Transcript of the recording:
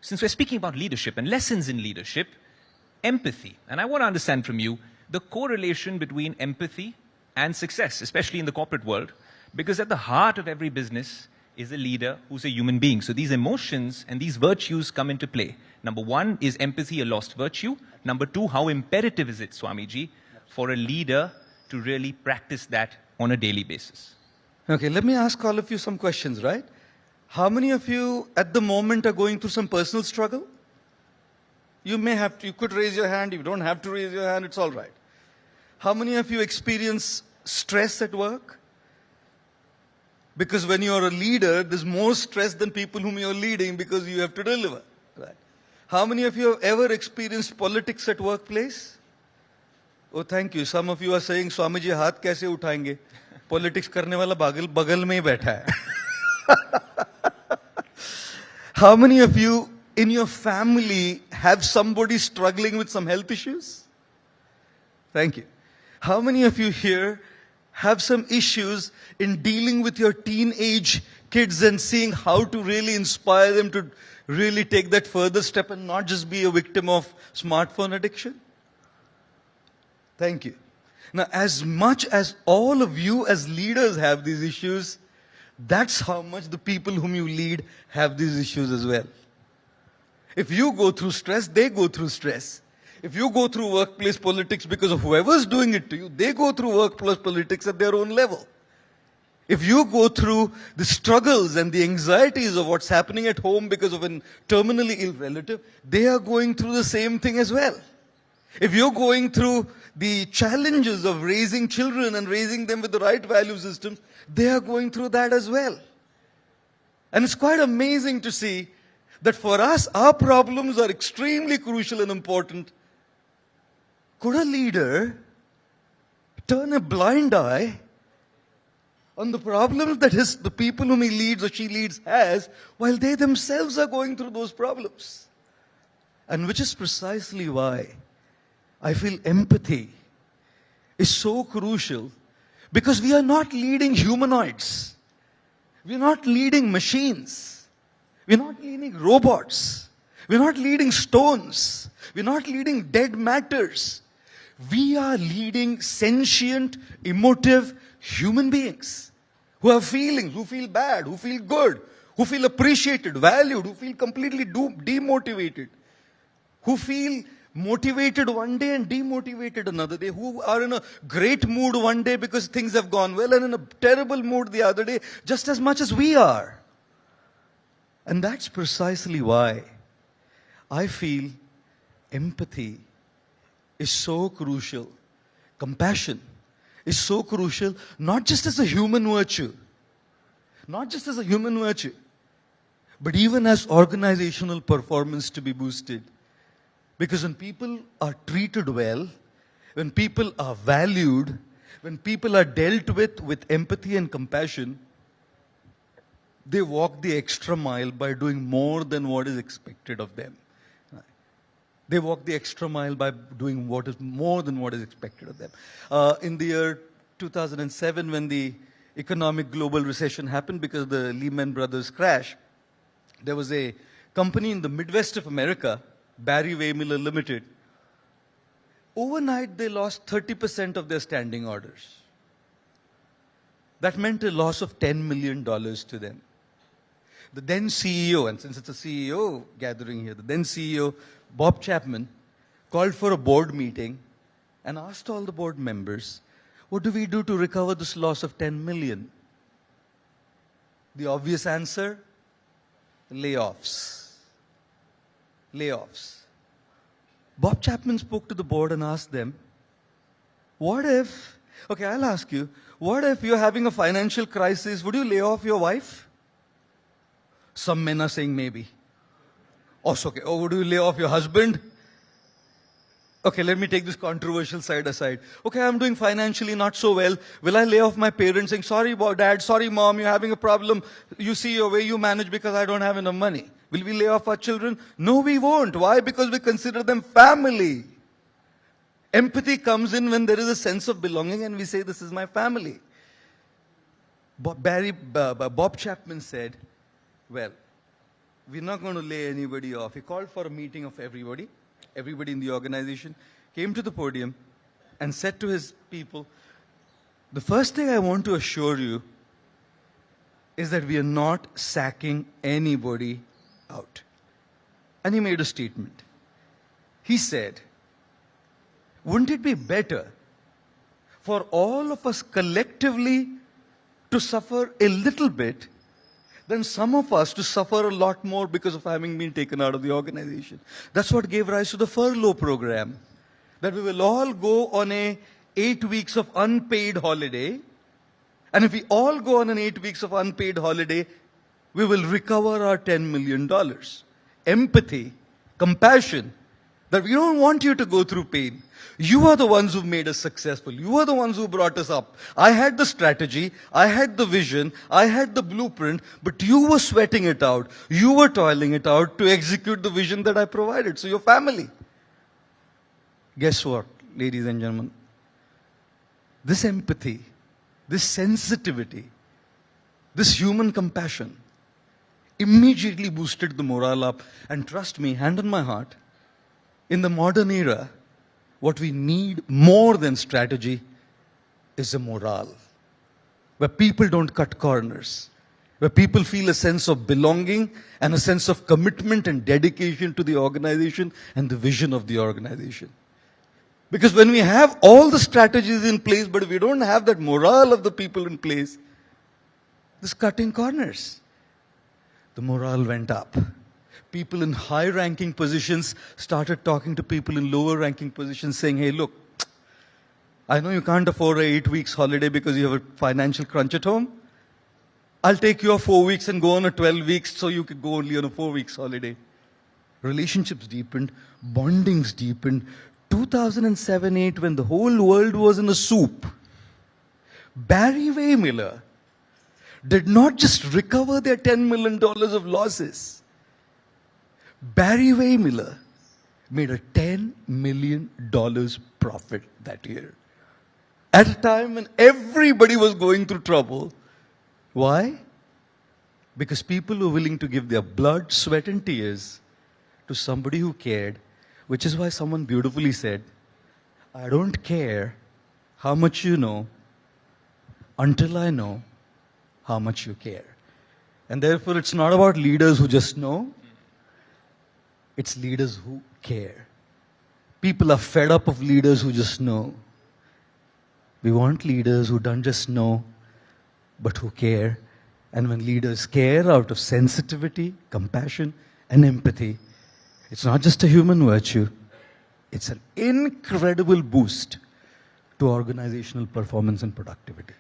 since we're speaking about leadership and lessons in leadership, empathy. And I want to understand from you the correlation between empathy and success, especially in the corporate world, because at the heart of every business is a leader who's a human being. So these emotions and these virtues come into play. Number one, is empathy a lost virtue? Number two, how imperative is it, Swamiji, for a leader to really practice that on a daily basis? Okay, let me ask all of you some questions, right? How many of you at the moment are going through some personal struggle? You may have to, you could raise your hand, you don't have to raise your hand, it's all right. How many of you experience stress at work? Because when you're a leader, there's more stress than people whom you're leading because you have to deliver. Right? How many of you have ever experienced politics at workplace? Oh, thank you. Some of you are saying, Swamiji, हाथ कैसे उठाएंगे? Politics करने वाला बगल में ही बैठा है. How many of you in your family have somebody struggling with some health issues? Thank you. How many of you here have some issues in dealing with your teenage kids and seeing how to really inspire them to really take that further step and not just be a victim of smartphone addiction? Thank you. Now, as much as all of you as leaders have these issues, that's how much the people whom you lead have these issues as well. If you go through stress, they go through stress. If you go through workplace politics because of whoever's doing it to you, they go through workplace politics at their own level. If you go through the struggles and the anxieties of what's happening at home because of a terminally ill relative, they are going through the same thing as well. If you're going through the challenges of raising children and raising them with the right value systems, they are going through that as well. And it's quite amazing to see that for us, our problems are extremely crucial and important. Could a leader turn a blind eye on the problems that the people whom he leads or she leads has, while they themselves are going through those problems? And which is precisely why I feel empathy is so crucial, because we are not leading humanoids. We are not leading machines. We are not leading robots. We are not leading stones. We are not leading dead matters. We are leading sentient, emotive human beings who have feelings, who feel bad, who feel good, who feel appreciated, valued, who feel completely demotivated, who feel motivated one day and demotivated another day, who are in a great mood one day because things have gone well and in a terrible mood the other day, just as much as we are. And that's precisely why I feel empathy is so crucial. Compassion is so crucial, not just as a human virtue, but even as organizational performance to be boosted. Because when people are treated well, when people are valued, when people are dealt with empathy and compassion, they walk the extra mile by doing more than what is expected of them. They walk the extra mile by doing what is more than what is expected of them. In the year 2007, when the economic global recession happened because of the Lehman Brothers crash, there was a company in the Midwest of America, Barry Waymiller Limited. Overnight, they lost 30% of their standing orders. That meant a loss of $10 million to them. The then CEO, and since it's a CEO gathering here, the then CEO, Bob Chapman, called for a board meeting and asked all the board members, what do we do to recover this loss of 10 million? The obvious answer, layoffs. Layoffs. Bob Chapman spoke to the board and asked them, what if, okay, I'll ask you, what if you're having a financial crisis, would you lay off your wife? Some men are saying maybe. Also, okay, would you lay off your husband? Okay, let me take this controversial side aside. Okay, I'm doing financially not so well. Will I lay off my parents saying, sorry dad, sorry mom, you're having a problem. You see your way you manage because I don't have enough money. Will we lay off our children? No, we won't. Why? Because we consider them family. Empathy comes in when there is a sense of belonging and we say, this is my family. Bob Chapman said, well, we're not going to lay anybody off. He called for a meeting of everybody in the organization, came to the podium and said to his people, the first thing I want to assure you is that we are not sacking anybody out. And he made a statement. He said, wouldn't it be better for all of us collectively to suffer a little bit than some of us to suffer a lot more because of having been taken out of the organization? That's what gave rise to the Furlough Program. That we will all go on a 8 weeks of unpaid holiday. And if we all go on an 8 weeks of unpaid holiday, we will recover our $10 million. Empathy, compassion, that we don't want you to go through pain. You are the ones who've made us successful. You are the ones who brought us up. I had the strategy, I had the vision, I had the blueprint, but you were sweating it out. You were toiling it out to execute the vision that I provided. So your family. Guess what, ladies and gentlemen? This empathy, this sensitivity, this human compassion immediately boosted the morale up. And trust me, hand on my heart, in the modern era, what we need more than strategy is a morale. Where people don't cut corners. Where people feel a sense of belonging and a sense of commitment and dedication to the organization and the vision of the organization. Because when we have all the strategies in place, but if we don't have that morale of the people in place, this cutting corners. The morale went up. People in high-ranking positions started talking to people in lower-ranking positions saying, hey, look, I know you can't afford a 8 weeks holiday because you have a financial crunch at home. I'll take your 4 weeks and go on a 12 weeks so you could go only on a 4 weeks holiday. Relationships deepened, bondings deepened. 2007-8, when the whole world was in a soup, Barry Waymiller did not just recover their $10 million of losses. Barry Waymiller made a $10 million profit that year. At a time when everybody was going through trouble. Why? Because people were willing to give their blood, sweat and tears to somebody who cared. Which is why someone beautifully said, I don't care how much you know until I know how much you care. And therefore, it's not about leaders who just know. It's leaders who care. People are fed up of leaders who just know. We want leaders who don't just know, but who care. And when leaders care out of sensitivity, compassion, and empathy, it's not just a human virtue. It's an incredible boost to organizational performance and productivity.